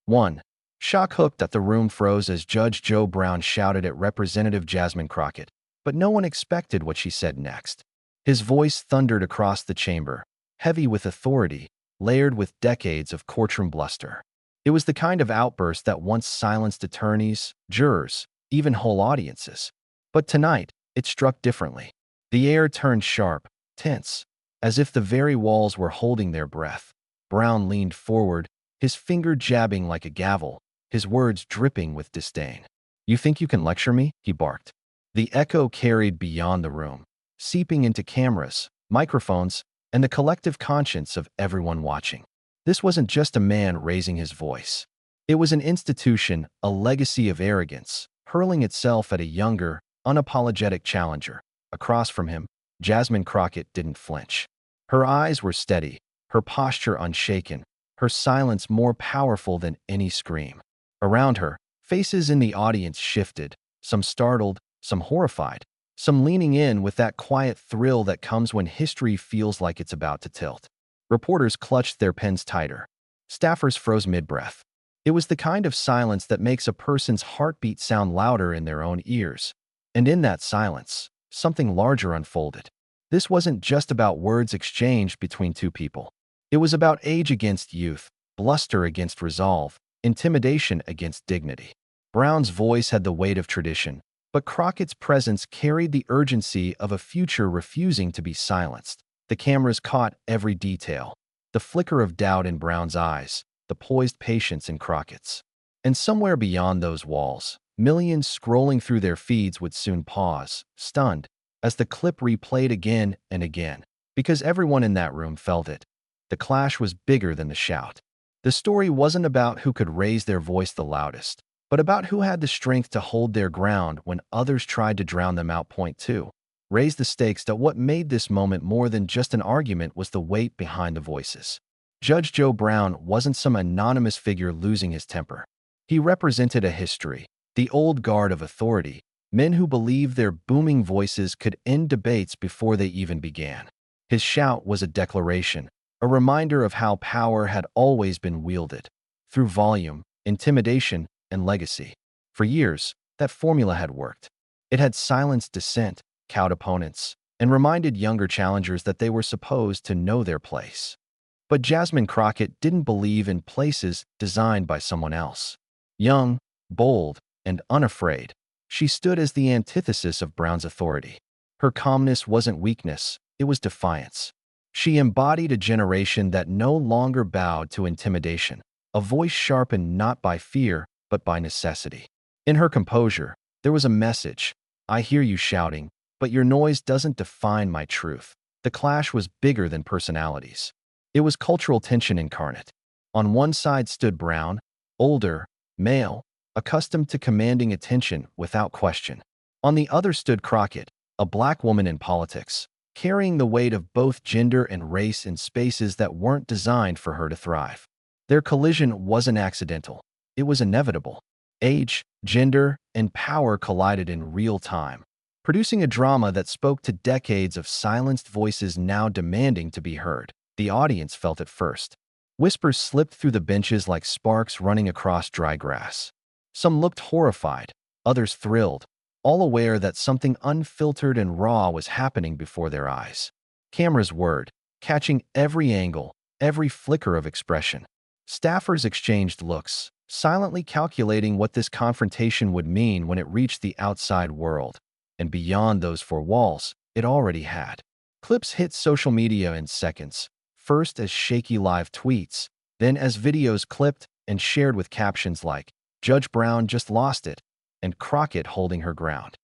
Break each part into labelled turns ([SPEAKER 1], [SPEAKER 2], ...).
[SPEAKER 1] 1. Shock hooked that the room froze as Judge Joe Brown shouted at Representative Jasmine Crockett, but no one expected what she said next. His voice thundered across the chamber, heavy with authority, layered with decades of courtroom bluster. It was the kind of outburst that once silenced attorneys, jurors, even whole audiences. But tonight, it struck differently. The air turned sharp, tense, as if the very walls were holding their breath. Brown leaned forward, his finger jabbing like a gavel, his words dripping with disdain. "You think you can lecture me?" he barked. The echo carried beyond the room, seeping into cameras, microphones, and the collective conscience of everyone watching. This wasn't just a man raising his voice. It was an institution, a legacy of arrogance, hurling itself at a younger, unapologetic challenger. Across from him, Jasmine Crockett didn't flinch. Her eyes were steady, her posture unshaken, her silence more powerful than any scream. Around her, faces in the audience shifted, some startled, some horrified, some leaning in with that quiet thrill that comes when history feels like it's about to tilt. Reporters clutched their pens tighter. Staffers froze mid-breath. It was the kind of silence that makes a person's heartbeat sound louder in their own ears. And in that silence, something larger unfolded. This wasn't just about words exchanged between two people. It was about age against youth, bluster against resolve, intimidation against dignity. Brown's voice had the weight of tradition, but Crockett's presence carried the urgency of a future refusing to be silenced. The cameras caught every detail, the flicker of doubt in Brown's eyes, the poised patience in Crockett's. And somewhere beyond those walls, millions scrolling through their feeds would soon pause, stunned, as the clip replayed again and again, because everyone in that room felt it. The clash was bigger than the shout. The story wasn't about who could raise their voice the loudest, but about who had the strength to hold their ground when others tried to drown them out. Point 2. Raise the stakes that what made this moment more than just an argument was the weight behind the voices. Judge Joe Brown wasn't some anonymous figure losing his temper. He represented a history, the old guard of authority, men who believed their booming voices could end debates before they even began. His shout was a declaration, a reminder of how power had always been wielded, through volume, intimidation, and legacy. For years, that formula had worked. It had silenced dissent, cowed opponents, and reminded younger challengers that they were supposed to know their place. But Jasmine Crockett didn't believe in places designed by someone else. Young, bold, and unafraid, she stood as the antithesis of Brown's authority. Her calmness wasn't weakness, it was defiance. She embodied a generation that no longer bowed to intimidation, a voice sharpened not by fear, but by necessity. In her composure, there was a message. I hear you shouting, but your noise doesn't define my truth. The clash was bigger than personalities. It was cultural tension incarnate. On one side stood Brown, older, male, accustomed to commanding attention without question. On the other stood Crockett, a black woman in politics, carrying the weight of both gender and race in spaces that weren't designed for her to thrive. Their collision wasn't accidental. It was inevitable. Age, gender, and power collided in real time, producing a drama that spoke to decades of silenced voices now demanding to be heard. The audience felt it first. Whispers slipped through the benches like sparks running across dry grass. Some looked horrified, others thrilled, all aware that something unfiltered and raw was happening before their eyes. Cameras whirred, catching every angle, every flicker of expression. Staffers exchanged looks, silently calculating what this confrontation would mean when it reached the outside world. And beyond those four walls, it already had. Clips hit social media in seconds, first as shaky live tweets, then as videos clipped and shared with captions like, "Judge Brown just lost it," and "Crockett holding her ground."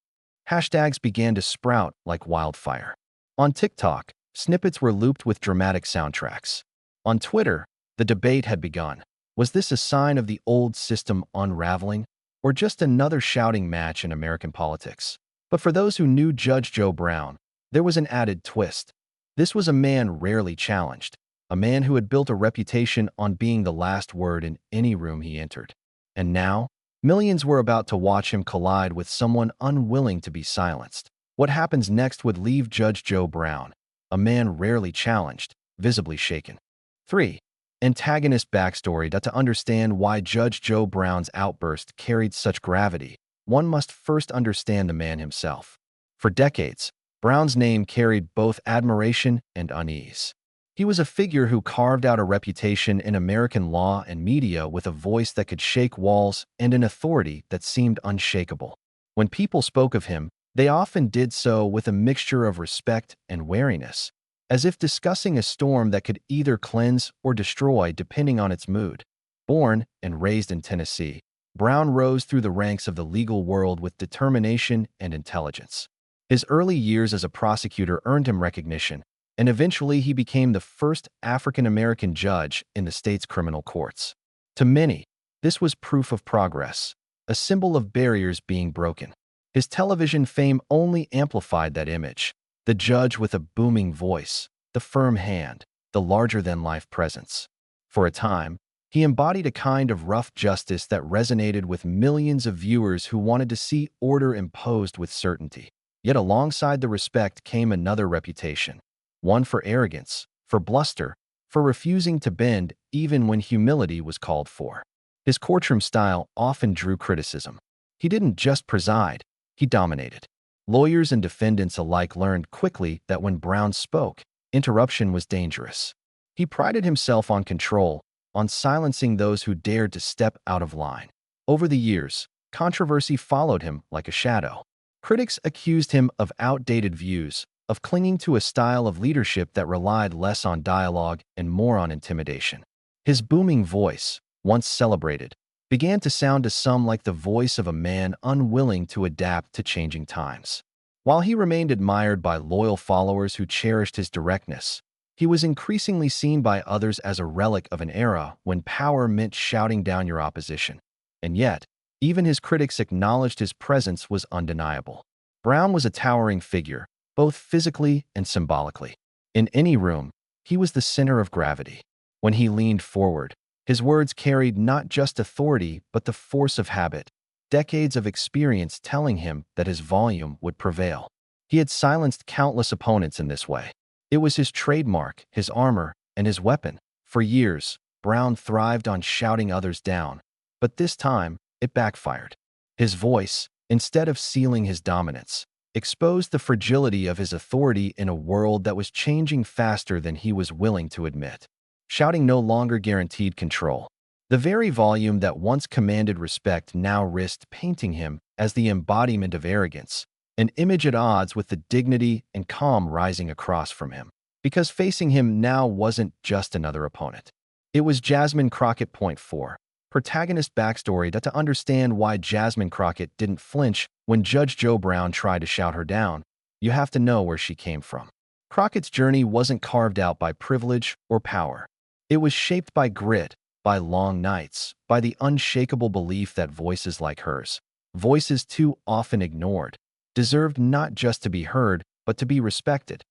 [SPEAKER 1] Hashtags began to sprout like wildfire. On TikTok, snippets were looped with dramatic soundtracks. On Twitter, the debate had begun. Was this a sign of the old system unraveling, or just another shouting match in American politics? But for those who knew Judge Joe Brown, there was an added twist. This was a man rarely challenged, a man who had built a reputation on being the last word in any room he entered. And now, millions were about to watch him collide with someone unwilling to be silenced. What happens next would leave Judge Joe Brown, a man rarely challenged, visibly shaken. 3. antagonist backstory. To understand why Judge Joe Brown's outburst carried such gravity, one must first understand the man himself. For decades, Brown's name carried both admiration and unease. He was a figure who carved out a reputation in American law and media with a voice that could shake walls and an authority that seemed unshakable. When people spoke of him, they often did so with a mixture of respect and wariness, as if discussing a storm that could either cleanse or destroy depending on its mood. Born and raised in Tennessee, Brown rose through the ranks of the legal world with determination and intelligence. His early years as a prosecutor earned him recognition, and eventually he became the first African-American judge in the state's criminal courts. To many, this was proof of progress, a symbol of barriers being broken. His television fame only amplified that image. The judge with a booming voice, the firm hand, the larger-than-life presence. For a time, he embodied a kind of rough justice that resonated with millions of viewers who wanted to see order imposed with certainty. Yet alongside the respect came another reputation, one for arrogance, for bluster, for refusing to bend even when humility was called for. His courtroom style often drew criticism. He didn't just preside, he dominated. Lawyers and defendants alike learned quickly that when Brown spoke, interruption was dangerous. He prided himself on control, on silencing those who dared to step out of line. Over the years, controversy followed him like a shadow. Critics accused him of outdated views, of clinging to a style of leadership that relied less on dialogue and more on intimidation. His booming voice, once celebrated, began to sound to some like the voice of a man unwilling to adapt to changing times. While he remained admired by loyal followers who cherished his directness, he was increasingly seen by others as a relic of an era when power meant shouting down your opposition. And yet, even his critics acknowledged his presence was undeniable. Brown was a towering figure, both physically and symbolically. In any room, he was the center of gravity. When he leaned forward, his words carried not just authority but the force of habit, decades of experience telling him that his volume would prevail. He had silenced countless opponents in this way. It was his trademark, his armor, and his weapon. For years, Brown thrived on shouting others down, but this time, it backfired. His voice, instead of sealing his dominance, exposed the fragility of his authority in a world that was changing faster than he was willing to admit. Shouting no longer guaranteed control. The very volume that once commanded respect now risked painting him as the embodiment of arrogance, an image at odds with the dignity and calm rising across from him. Because facing him now wasn't just another opponent. It was Jasmine Crockett. Point 4. Protagonist backstory. To understand why Jasmine Crockett didn't flinch when Judge Joe Brown tried to shout her down, you have to know where she came from. Crockett's journey wasn't carved out by privilege or power. It was shaped by grit, by long nights, by the unshakable belief that voices like hers, voices too often ignored, deserved not just to be heard, but to be respected.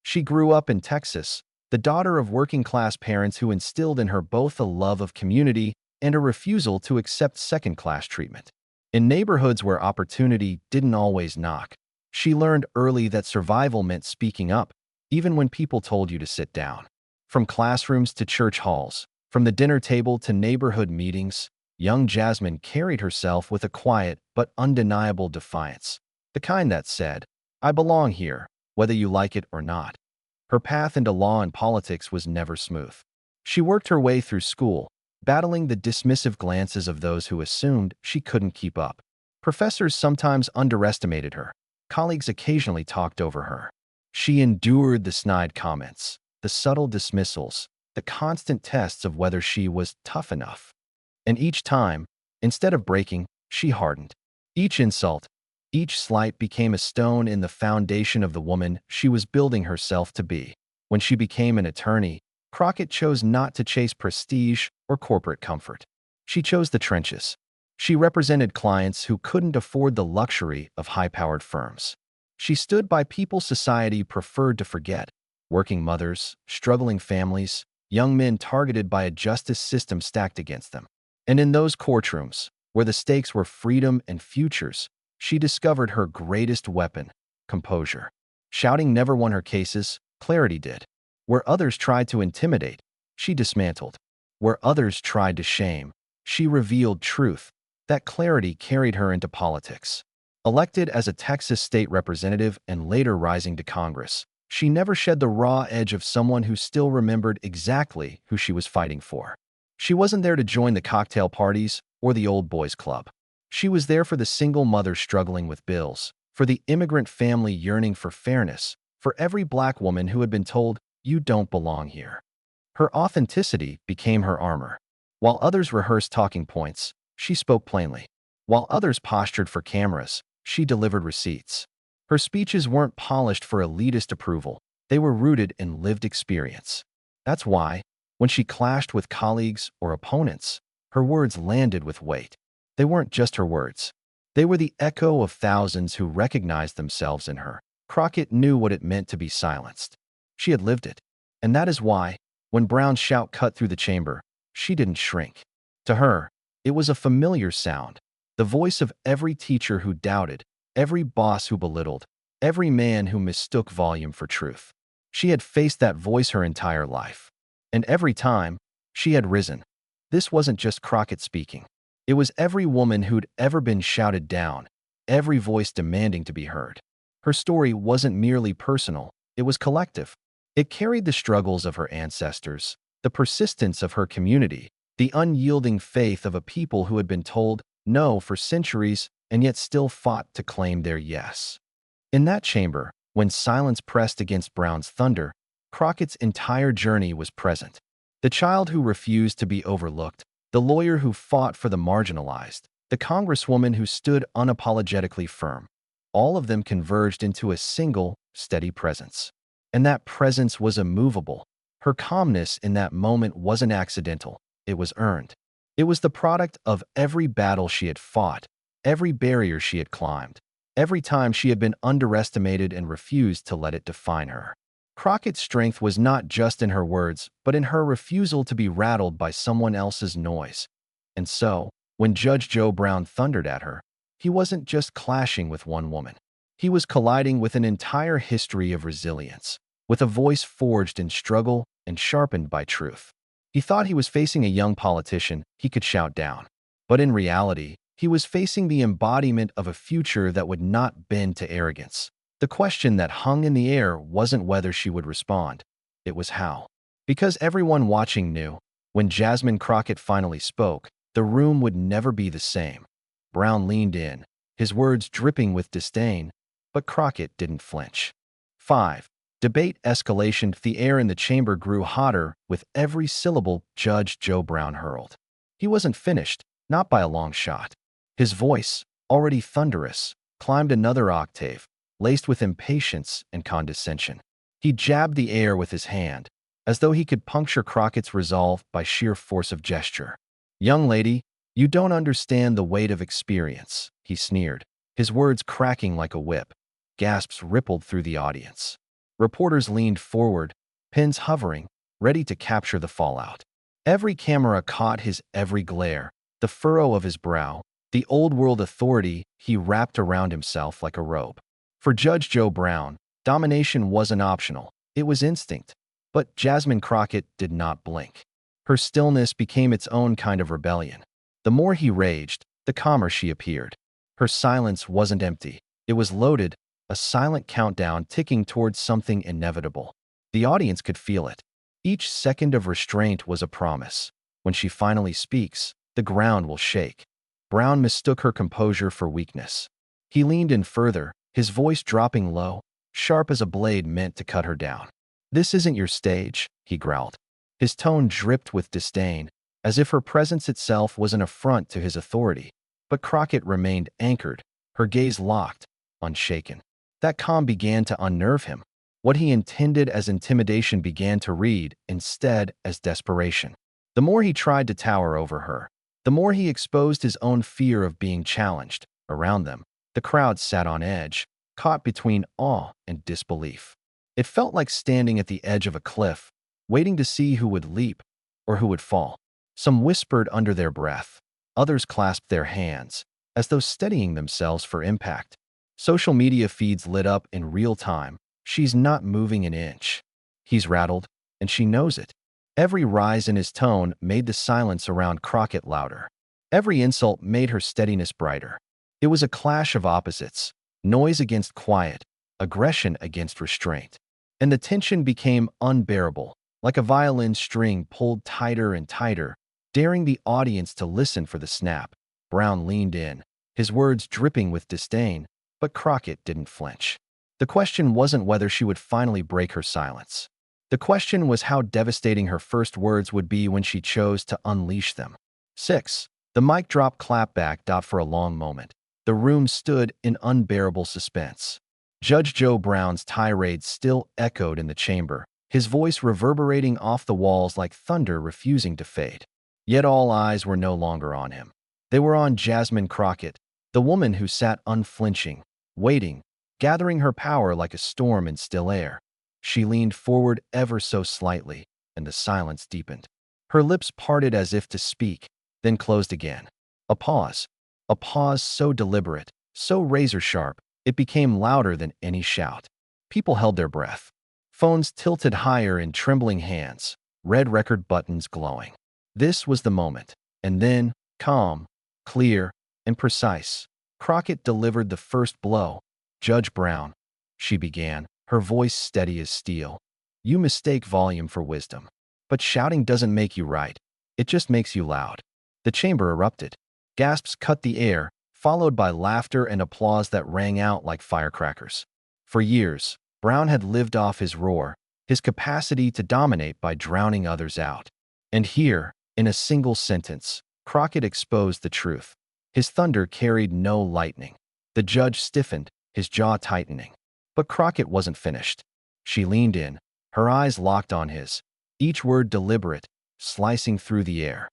[SPEAKER 1] She grew up in Texas, the daughter of working-class parents who instilled in her both a love of community and a refusal to accept second-class treatment. In neighborhoods where opportunity didn't always knock, she learned early that survival meant speaking up, even when people told you to sit down. From classrooms to church halls, from the dinner table to neighborhood meetings, young Jasmine carried herself with a quiet but undeniable defiance, the kind that said, "I belong here, whether you like it or not." Her path into law and politics was never smooth. She worked her way through school, battling the dismissive glances of those who assumed she couldn't keep up. Professors sometimes underestimated her. Colleagues occasionally talked over her. She endured the snide comments, the subtle dismissals, the constant tests of whether she was tough enough. And each time, instead of breaking, she hardened. Each insult, each slight became a stone in the foundation of the woman she was building herself to be. When she became an attorney, Crockett chose not to chase prestige or corporate comfort. She chose the trenches. She represented clients who couldn't afford the luxury of high-powered firms. She stood by people society preferred to forget: working mothers, struggling families, young men targeted by a justice system stacked against them. And in those courtrooms, where the stakes were freedom and futures, she discovered her greatest weapon: composure. Shouting never won her cases, clarity did. Where others tried to intimidate, she dismantled. Where others tried to shame, she revealed truth. That clarity carried her into politics. Elected as a Texas state representative and later rising to Congress, she never shed the raw edge of someone who still remembered exactly who she was fighting for. She wasn't there to join the cocktail parties or the old boys club. She was there for the single mother struggling with bills, for the immigrant family yearning for fairness, for every Black woman who had been told, "You don't belong here." Her authenticity became her armor. While others rehearsed talking points, she spoke plainly. While others postured for cameras, she delivered receipts. Her speeches weren't polished for elitist approval. They were rooted in lived experience. That's why, when she clashed with colleagues or opponents, her words landed with weight. They weren't just her words. They were the echo of thousands who recognized themselves in her. Crockett knew what it meant to be silenced. She had lived it. And that is why, when Brown's shout cut through the chamber, she didn't shrink. To her, it was a familiar sound, the voice of every teacher who doubted, every boss who belittled, every man who mistook volume for truth. She had faced that voice her entire life. And every time, she had risen. This wasn't just Crockett speaking. It was every woman who'd ever been shouted down, every voice demanding to be heard. Her story wasn't merely personal, it was collective. It carried the struggles of her ancestors, the persistence of her community, the unyielding faith of a people who had been told no for centuries and yet still fought to claim their yes. In that chamber, when silence pressed against Brown's thunder, Crockett's entire journey was present. The child who refused to be overlooked, the lawyer who fought for the marginalized, the congresswoman who stood unapologetically firm. All of them converged into a single, steady presence. And that presence was immovable. Her calmness in that moment wasn't accidental. It was earned. It was the product of every battle she had fought, every barrier she had climbed, every time she had been underestimated and refused to let it define her. Crockett's strength was not just in her words, but in her refusal to be rattled by someone else's noise. And so, when Judge Joe Brown thundered at her, he wasn't just clashing with one woman. He was colliding with an entire history of resilience, with a voice forged in struggle and sharpened by truth. He thought he was facing a young politician he could shout down. But in reality, he was facing the embodiment of a future that would not bend to arrogance. The question that hung in the air wasn't whether she would respond. It was how. Because everyone watching knew, when Jasmine Crockett finally spoke, the room would never be the same. Brown leaned in, his words dripping with disdain, but Crockett didn't flinch. 5. Debate escalation. The air in the chamber grew hotter with every syllable Judge Joe Brown hurled. He wasn't finished, not by a long shot. His voice, already thunderous, climbed another octave, laced with impatience and condescension. He jabbed the air with his hand, as though he could puncture Crockett's resolve by sheer force of gesture. "Young lady, you don't understand the weight of experience," he sneered, his words cracking like a whip. Gasps rippled through the audience. Reporters leaned forward, pens hovering, ready to capture the fallout. Every camera caught his every glare, the furrow of his brow, the old-world authority he wrapped around himself like a robe. For Judge Joe Brown, domination wasn't optional, it was instinct. But Jasmine Crockett did not blink. Her stillness became its own kind of rebellion. The more he raged, the calmer she appeared. Her silence wasn't empty. It was loaded, a silent countdown ticking towards something inevitable. The audience could feel it. Each second of restraint was a promise. When she finally speaks, the ground will shake. Brown mistook her composure for weakness. He leaned in further, his voice dropping low, sharp as a blade meant to cut her down. "This isn't your stage," he growled. His tone dripped with disdain, as if her presence itself was an affront to his authority. But Crockett remained anchored, her gaze locked, unshaken. That calm began to unnerve him. What he intended as intimidation began to read, instead, as desperation. The more he tried to tower over her, the more he exposed his own fear of being challenged. Around them, the crowd sat on edge, caught between awe and disbelief. It felt like standing at the edge of a cliff, waiting to see who would leap or who would fall. Some whispered under their breath. Others clasped their hands, as though steadying themselves for impact. Social media feeds lit up in real time. "She's not moving an inch. He's rattled, and she knows it." Every rise in his tone made the silence around Crockett louder. Every insult made her steadiness brighter. It was a clash of opposites, noise against quiet, aggression against restraint. And the tension became unbearable, like a violin string pulled tighter and tighter, daring the audience to listen for the snap. Brown leaned in, his words dripping with disdain, but Crockett didn't flinch. The question wasn't whether she would finally break her silence. The question was how devastating her first words would be when she chose to unleash them. 6. The mic drop clapback. For a long moment, the room stood in unbearable suspense. Judge Joe Brown's tirade still echoed in the chamber, his voice reverberating off the walls like thunder refusing to fade. Yet all eyes were no longer on him. They were on Jasmine Crockett, the woman who sat unflinching, waiting, gathering her power like a storm in still air. She leaned forward ever so slightly, and the silence deepened. Her lips parted as if to speak, then closed again. A pause so deliberate, so razor-sharp, it became louder than any shout. People held their breath. Phones tilted higher in trembling hands, red record buttons glowing. This was the moment. And then, calm, clear, and precise, Crockett delivered the first blow. "Judge Brown," she began, her voice steady as steel. "You mistake volume for wisdom. But shouting doesn't make you right. It just makes you loud." The chamber erupted. Gasps cut the air, followed by laughter and applause that rang out like firecrackers. For years, Brown had lived off his roar, his capacity to dominate by drowning others out. And here, in a single sentence, Crockett exposed the truth. His thunder carried no lightning. The judge stiffened, his jaw tightening. But Crockett wasn't finished. She leaned in, her eyes locked on his, each word deliberate, slicing through the air.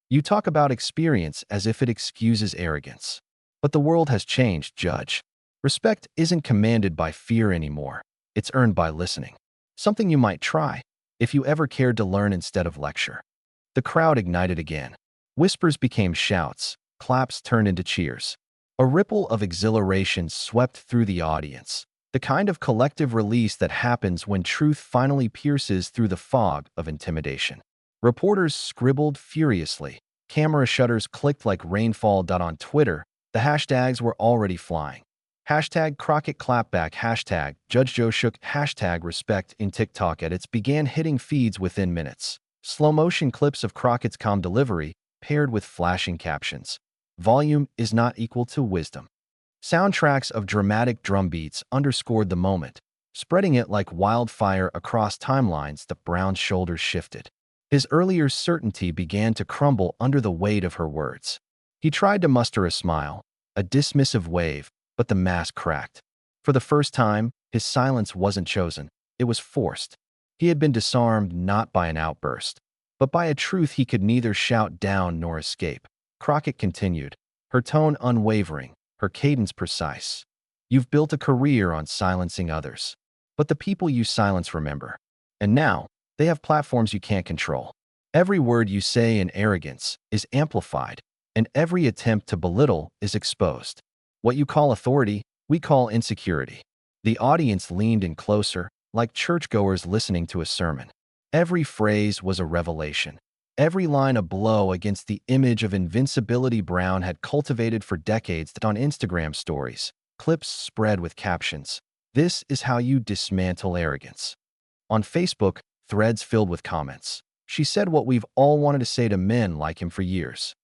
[SPEAKER 1] "You talk about experience as if it excuses arrogance. But the world has changed, Judge. Respect isn't commanded by fear anymore. It's earned by listening. Something you might try, if you ever cared to learn instead of lecture." The crowd ignited again. Whispers became shouts, claps turned into cheers. A ripple of exhilaration swept through the audience, the kind of collective release that happens when truth finally pierces through the fog of intimidation. Reporters scribbled furiously. Camera shutters clicked like rainfall. On Twitter, the hashtags were already flying. Hashtag Crockett Clapback, hashtag Judge Joe Shook, hashtag Respect. In TikTok edits began hitting feeds within minutes. Slow-motion clips of Crockett's calm delivery, paired with flashing captions. "Volume is not equal to wisdom." Soundtracks of dramatic drum beats underscored the moment, spreading it like wildfire across timelines. Brown's shoulders shifted. His earlier certainty began to crumble under the weight of her words. He tried to muster a smile, a dismissive wave, but the mask cracked. For the first time, his silence wasn't chosen, it was forced. He had been disarmed not by an outburst, but by a truth he could neither shout down nor escape. Crockett continued, her tone unwavering, her cadence precise. "You've built a career on silencing others. But the people you silence remember. And now, they have platforms you can't control. Every word you say in arrogance is amplified, and every attempt to belittle is exposed. What you call authority, we call insecurity." The audience leaned in closer, like churchgoers listening to a sermon. Every phrase was a revelation. Every line a blow against the image of invincibility Brown had cultivated for decades. On Instagram stories, clips spread with captions, "This is how you dismantle arrogance." On Facebook, threads filled with comments, "She said what we've all wanted to say to men like him for years."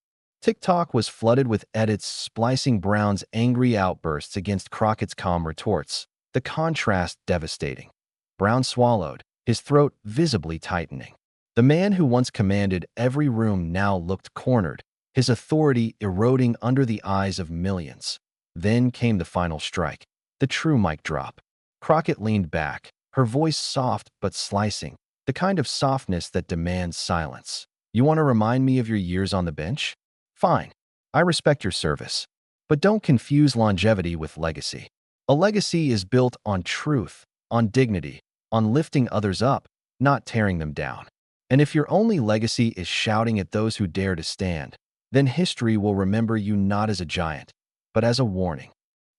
[SPEAKER 1] TikTok was flooded with edits splicing Brown's angry outbursts against Crockett's calm retorts, the contrast devastating. Brown swallowed, his throat visibly tightening. The man who once commanded every room now looked cornered, his authority eroding under the eyes of millions. Then came the final strike, the true mic drop. Crockett leaned back, her voice soft but slicing, the kind of softness that demands silence. "You want to remind me of your years on the bench? Fine. I respect your service. But don't confuse longevity with legacy. A legacy is built on truth, on dignity, on lifting others up, not tearing them down. And if your only legacy is shouting at those who dare to stand, then history will remember you not as a giant, but as a warning."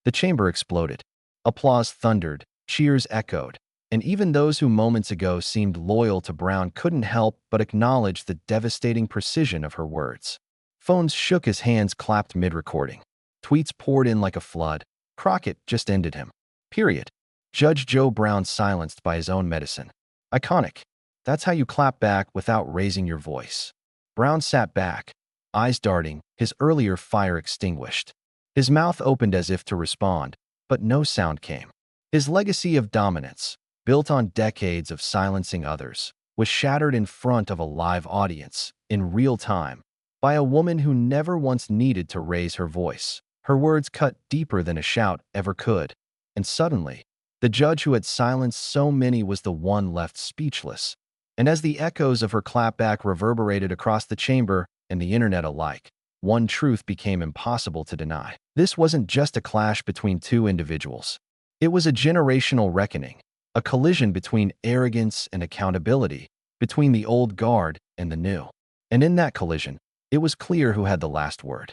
[SPEAKER 1] The chamber exploded. Applause thundered, cheers echoed, And even those who moments ago seemed loyal to Brown couldn't help but acknowledge the devastating precision of her words. Phones shook as hands clapped mid-recording. Tweets poured in like a flood. Crockett just ended him. Period. Judge Joe Brown silenced by his own medicine. Iconic. That's how you clap back without raising your voice. Brown sat back, eyes darting, his earlier fire extinguished. His mouth opened as if to respond, but no sound came. His legacy of dominance, built on decades of silencing others, was shattered in front of a live audience, in real time, by a woman who never once needed to raise her voice. Her words cut deeper than a shout ever could, and suddenly, the judge who had silenced so many was the one left speechless. And as the echoes of her clapback reverberated across the chamber and the internet alike, one truth became impossible to deny. This wasn't just a clash between two individuals. It was a generational reckoning, a collision between arrogance and accountability, between the old guard and the new. And in that collision, it was clear who had the last word.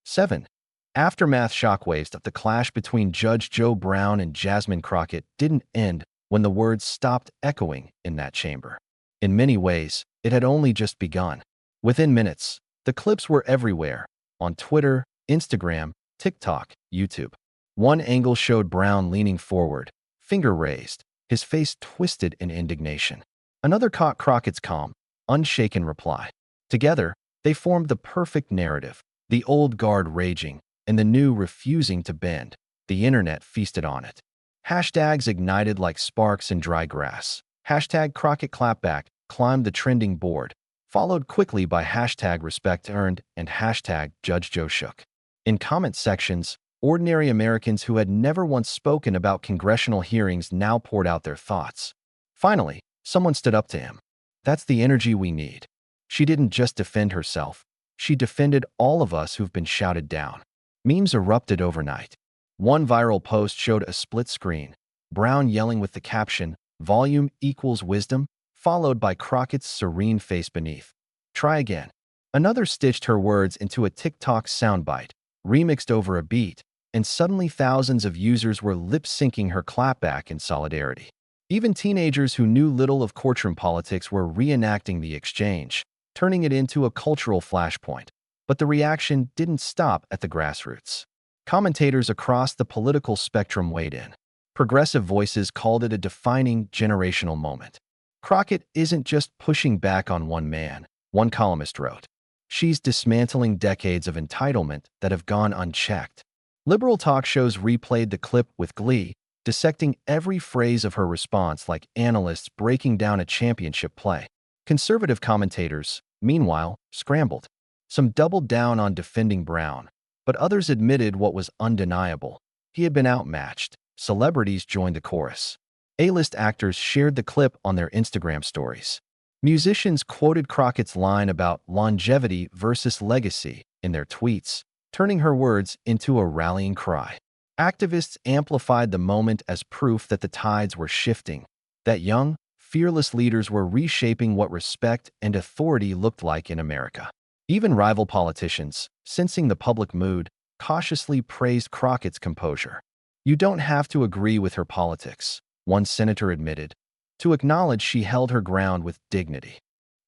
[SPEAKER 1] 7. Aftermath shockwaves of the clash between Judge Joe Brown and Jasmine Crockett didn't end when the words stopped echoing in that chamber. In many ways, it had only just begun. Within minutes, the clips were everywhere, on Twitter, Instagram, TikTok, YouTube. One angle showed Brown leaning forward, finger raised, his face twisted in indignation. Another caught Crockett's calm, unshaken reply. Together, they formed the perfect narrative, the old guard raging, and the new refusing to bend. The internet feasted on it. Hashtags ignited like sparks in dry grass. Hashtag Crockett Clapback climbed the trending board, followed quickly by hashtag Respect Earned and hashtag Judge Joe Shook. In comment sections, ordinary Americans who had never once spoken about congressional hearings now poured out their thoughts. Finally, someone stood up to him. That's the energy we need. She didn't just defend herself. She defended all of us who've been shouted down. Memes erupted overnight. One viral post showed a split screen, Brown yelling with the caption, "Volume equals wisdom," followed by Crockett's serene face beneath. "Try again." Another stitched her words into a TikTok soundbite, remixed over a beat, and suddenly thousands of users were lip-syncing her clapback in solidarity. Even teenagers who knew little of courtroom politics were reenacting the exchange, turning it into a cultural flashpoint. But the reaction didn't stop at the grassroots. Commentators across the political spectrum weighed in. Progressive voices called it a defining generational moment. Crockett isn't just pushing back on one man, one columnist wrote. She's dismantling decades of entitlement that have gone unchecked. Liberal talk shows replayed the clip with glee, dissecting every phrase of her response like analysts breaking down a championship play. Conservative commentators, meanwhile, scrambled. Some doubled down on defending Brown, but others admitted what was undeniable. He had been outmatched. Celebrities joined the chorus. A-list actors shared the clip on their Instagram stories. Musicians quoted Crockett's line about longevity versus legacy in their tweets, turning her words into a rallying cry. Activists amplified the moment as proof that the tides were shifting, that young, fearless leaders were reshaping what respect and authority looked like in America. Even rival politicians, sensing the public mood, cautiously praised Crockett's composure. "You don't have to agree with her politics," one senator admitted, to acknowledge she held her ground with dignity.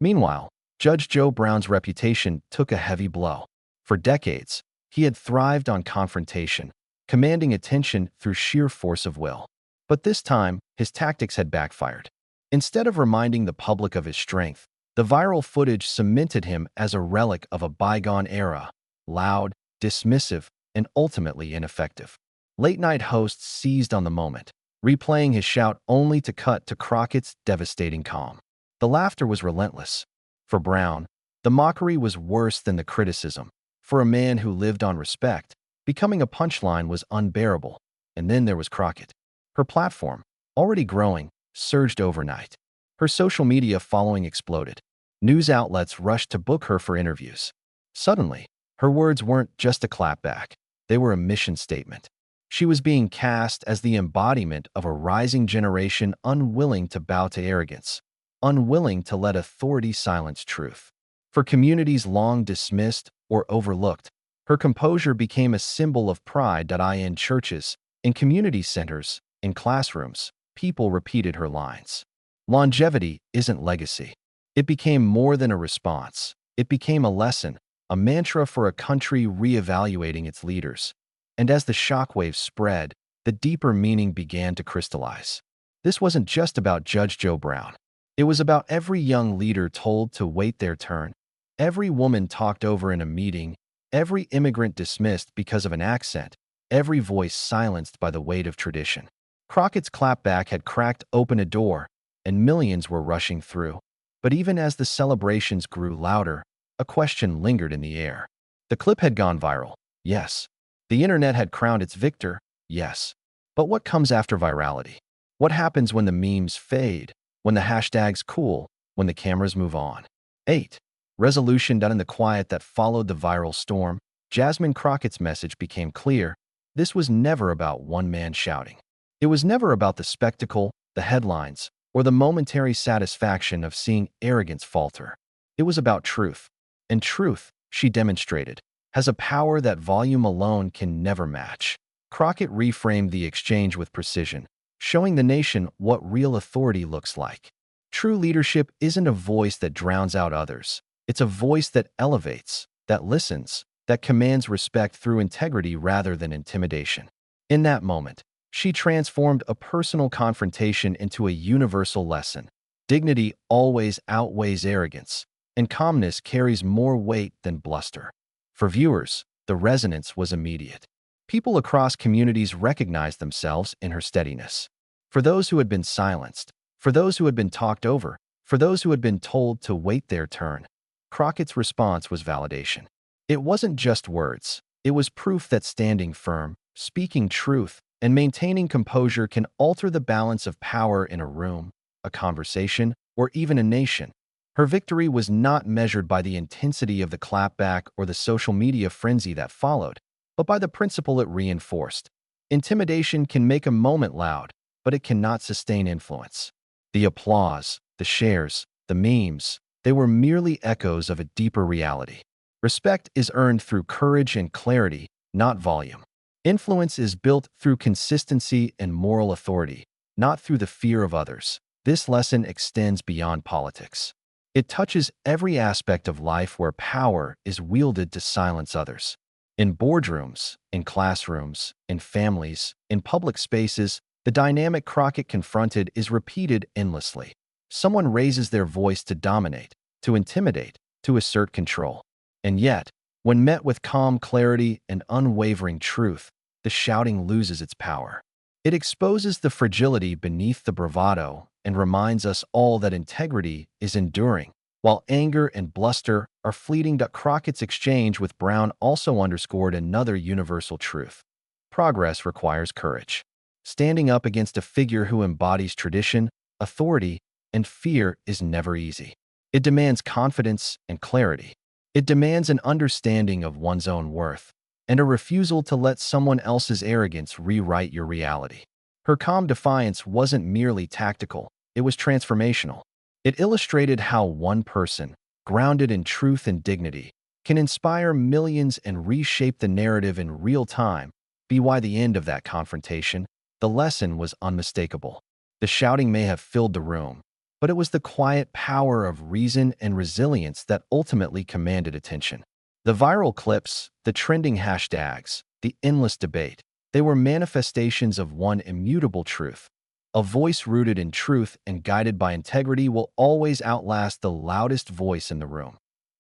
[SPEAKER 1] Meanwhile, Judge Joe Brown's reputation took a heavy blow. For decades, he had thrived on confrontation, commanding attention through sheer force of will. But this time, his tactics had backfired. Instead of reminding the public of his strength, the viral footage cemented him as a relic of a bygone era, loud, dismissive, and ultimately ineffective. Late-night hosts seized on the moment, replaying his shout only to cut to Crockett's devastating calm. The laughter was relentless. For Brown, the mockery was worse than the criticism. For a man who lived on respect, becoming a punchline was unbearable. And then there was Crockett. Her platform, already growing, surged overnight. Her social media following exploded. News outlets rushed to book her for interviews. Suddenly, her words weren't just a clapback. They were a mission statement. She was being cast as the embodiment of a rising generation unwilling to bow to arrogance, unwilling to let authority silence truth. For communities long dismissed or overlooked, her composure became a symbol of pride. In churches, in community centers, in classrooms, people repeated her lines. Longevity isn't legacy. It became more than a response. It became a lesson, a mantra for a country reevaluating its leaders. And as the shockwaves spread, the deeper meaning began to crystallize. This wasn't just about Judge Joe Brown. It was about every young leader told to wait their turn, every woman talked over in a meeting, every immigrant dismissed because of an accent, every voice silenced by the weight of tradition. Crockett's clapback had cracked open a door, and millions were rushing through. But even as the celebrations grew louder, a question lingered in the air. The clip had gone viral, yes. The internet had crowned its victor, yes. But what comes after virality? What happens when the memes fade, when the hashtags cool, when the cameras move on? 8. Resolution. Done in the quiet that followed the viral storm, Jasmine Crockett's message became clear. This was never about one man shouting. It was never about the spectacle, the headlines, or the momentary satisfaction of seeing arrogance falter. It was about truth. And truth, she demonstrated, has a power that volume alone can never match. Crockett reframed the exchange with precision, showing the nation what real authority looks like. True leadership isn't a voice that drowns out others. It's a voice that elevates, that listens, that commands respect through integrity rather than intimidation. In that moment, she transformed a personal confrontation into a universal lesson. Dignity always outweighs arrogance, and calmness carries more weight than bluster. For viewers, the resonance was immediate. People across communities recognized themselves in her steadiness. For those who had been silenced, for those who had been talked over, for those who had been told to wait their turn, Crockett's response was validation. It wasn't just words. It was proof that standing firm, speaking truth, and maintaining composure can alter the balance of power in a room, a conversation, or even a nation. Her victory was not measured by the intensity of the clapback or the social media frenzy that followed, but by the principle it reinforced. Intimidation can make a moment loud, but it cannot sustain influence. The applause, the shares, the memes, they were merely echoes of a deeper reality. Respect is earned through courage and clarity, not volume. Influence is built through consistency and moral authority, not through the fear of others. This lesson extends beyond politics. It touches every aspect of life where power is wielded to silence others. In boardrooms, in classrooms, in families, in public spaces, the dynamic Crockett confronted is repeated endlessly. Someone raises their voice to dominate, to intimidate, to assert control. And yet, when met with calm clarity and unwavering truth, the shouting loses its power. It exposes the fragility beneath the bravado and reminds us all that integrity is enduring, while anger and bluster are fleeting. Crockett's exchange with Brown also underscored another universal truth. Progress requires courage. Standing up against a figure who embodies tradition, authority, and fear is never easy. It demands confidence and clarity. It demands an understanding of one's own worth, and a refusal to let someone else's arrogance rewrite your reality. Her calm defiance wasn't merely tactical, it was transformational. It illustrated how one person, grounded in truth and dignity, can inspire millions and reshape the narrative in real time. By the end of that confrontation, the lesson was unmistakable. The shouting may have filled the room, but it was the quiet power of reason and resilience that ultimately commanded attention. The viral clips, the trending hashtags, the endless debate, they were manifestations of one immutable truth. A voice rooted in truth and guided by integrity will always outlast the loudest voice in the room.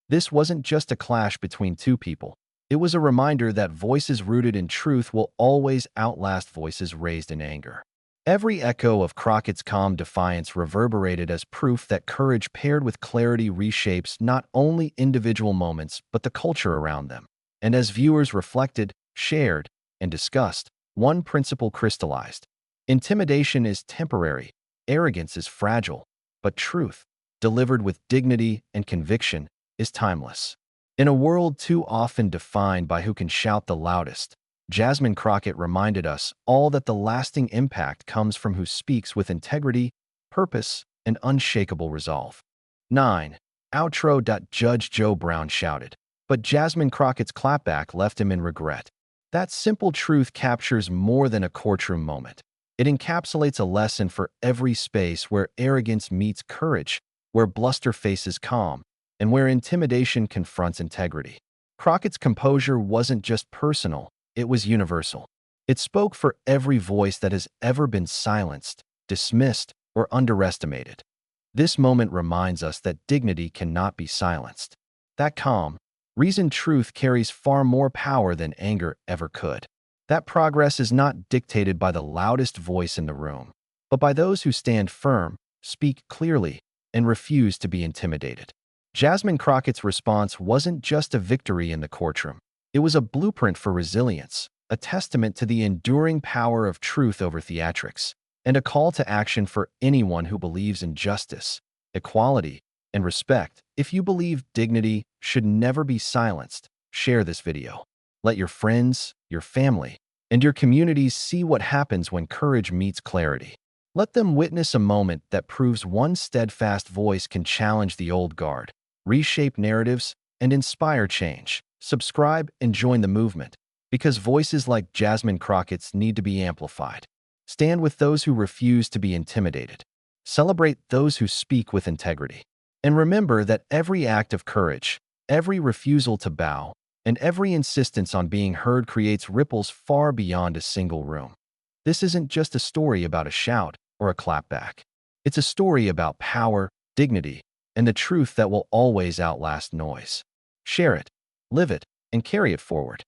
[SPEAKER 1] This wasn't just a clash between two people. It was a reminder that voices rooted in truth will always outlast voices raised in anger. Every echo of Crockett's calm defiance reverberated as proof that courage paired with clarity reshapes not only individual moments but the culture around them. And as viewers reflected, shared, and discussed, one principle crystallized. Intimidation is temporary, arrogance is fragile, but truth, delivered with dignity and conviction, is timeless. In a world too often defined by who can shout the loudest, Jasmine Crockett reminded us all that the lasting impact comes from who speaks with integrity, purpose, and unshakable resolve. 9. Outro. Judge Joe Brown shouted, but Jasmine Crockett's clapback left him in regret. That simple truth captures more than a courtroom moment. It encapsulates a lesson for every space where arrogance meets courage, where bluster faces calm, and where intimidation confronts integrity. Crockett's composure wasn't just personal, it was universal. It spoke for every voice that has ever been silenced, dismissed, or underestimated. This moment reminds us that dignity cannot be silenced. That calm, reasoned truth carries far more power than anger ever could. That progress is not dictated by the loudest voice in the room, but by those who stand firm, speak clearly, and refuse to be intimidated. Jasmine Crockett's response wasn't just a victory in the courtroom. It was a blueprint for resilience, a testament to the enduring power of truth over theatrics, and a call to action for anyone who believes in justice, equality, and respect. If you believe dignity should never be silenced, share this video. Let your friends, your family, and your communities see what happens when courage meets clarity. Let them witness a moment that proves one steadfast voice can challenge the old guard, reshape narratives, and inspire change. Subscribe and join the movement, because voices like Jasmine Crockett's need to be amplified. Stand with those who refuse to be intimidated. Celebrate those who speak with integrity. And remember that every act of courage, every refusal to bow, and every insistence on being heard creates ripples far beyond a single room. This isn't just a story about a shout or a clapback. It's a story about power, dignity, and the truth that will always outlast noise. Share it, live it, and carry it forward.